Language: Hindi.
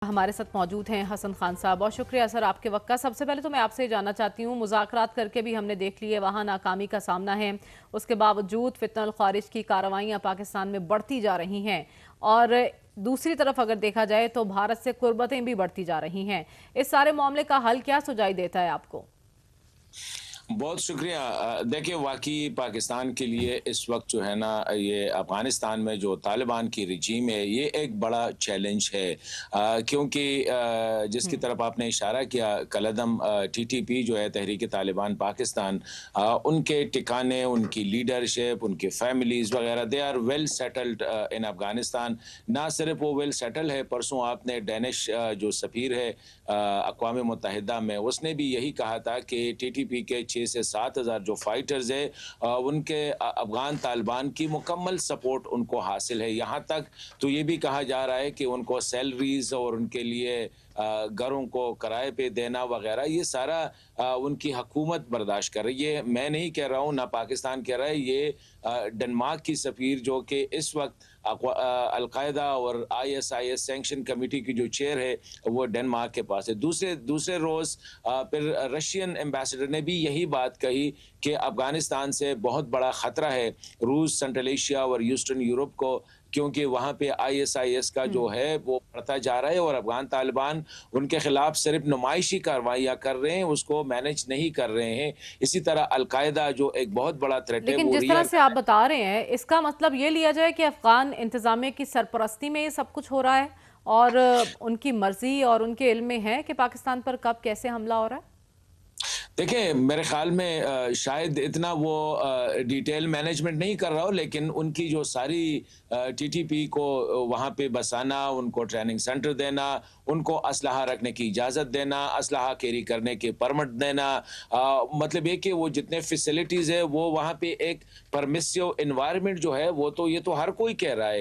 हमारे साथ मौजूद हैं हसन खान साहब। बहुत शुक्रिया सर आपके वक्त का। सबसे पहले तो मैं आपसे जानना चाहती हूँ, मुज़ाकरात करके भी हमने देख लिए वहाँ नाकामी का सामना है, उसके बावजूद फितनल खारिज की कार्रवाइयाँ पाकिस्तान में बढ़ती जा रही हैं और दूसरी तरफ अगर देखा जाए तो भारत से कुर्बतें भी बढ़ती जा रही हैं। इस सारे मामले का हल क्या सुझाई देता है आपको? बहुत शुक्रिया। देखिए, वाकई पाकिस्तान के लिए इस वक्त जो है ना, ये अफ़गानिस्तान में जो तालिबान की रिजीम है, ये एक बड़ा चैलेंज है। क्योंकि जिसकी हम्म। तरफ आपने इशारा किया, कलअदम टीटीपी जो है, तहरीक तालिबान पाकिस्तान, उनके ठिकाने, उनकी लीडरशिप, उनके फैमिलीज़ वगैरह, they are well settled in Afghanistan. ना सिर्फ वो वेल सेटल है, परसों आपने डैनिश जो सफ़ीर है अक़वाम मुत्तहिदा में, उसने भी यही कहा था कि टीटीपी के 6 से 7,000 जो फाइटर्स है, उनके अफ़गान तालिबान की मुकम्मल सपोर्ट उनको हासिल है। यहाँ तक तो ये भी कहा जा रहा है कि उनको सैलरीज और उनके लिए घरों को किराए पे देना वगैरह, ये सारा उनकी हुकूमत बर्दाश्त कर रही है। मैं नहीं कह रहा हूँ, ना पाकिस्तान कह रहा है, ये डेनमार्क की सफ़ीर जो कि इस वक्त अलकायदा और आईएसआईएस सैंक्शन कमेटी की जो चेयर है, वो डेनमार्क के पास है। दूसरे दूसरे रोज़ फिर रशियन एम्बेसडर ने भी यही बात कही कि अफ़गानिस्तान से बहुत बड़ा ख़तरा है रूस, सेंट्रल एशिया और ईस्टर्न यूरोप को, क्योंकि वहाँ पे आईएसआईएस का जो है वो बढ़ता जा रहा है और अफ़गान तालिबान उनके खिलाफ सिर्फ नुमाइशी कार्रवाइयाँ कर रहे हैं, उसको मैनेज नहीं कर रहे हैं। इसी तरह अल-कायदा जो एक बहुत बड़ा थ्रेट है, लेकिन वो जिस तरह रियल से आप बता रहे हैं, इसका मतलब ये लिया जाए कि अफगान इंतजामिया की सरपरस्ती में ये सब कुछ हो रहा है और उनकी मर्जी और उनके इल्म में है कि पाकिस्तान पर कब कैसे हमला हो रहा है? देखिए, मेरे ख़्याल में शायद इतना वो डिटेल मैनेजमेंट नहीं कर रहा हो, लेकिन उनकी जो सारी टीटीपी को वहाँ पे बसाना, उनको ट्रेनिंग सेंटर देना, उनको असलहा रखने की इजाज़त देना, असलहा कैरी करने के परमिट देना, मतलब ये कि वो जितने फैसिलिटीज़ है, वो वहाँ पे एक परमिसिव एनवायरनमेंट जो है, वो तो ये तो हर कोई कह रहा है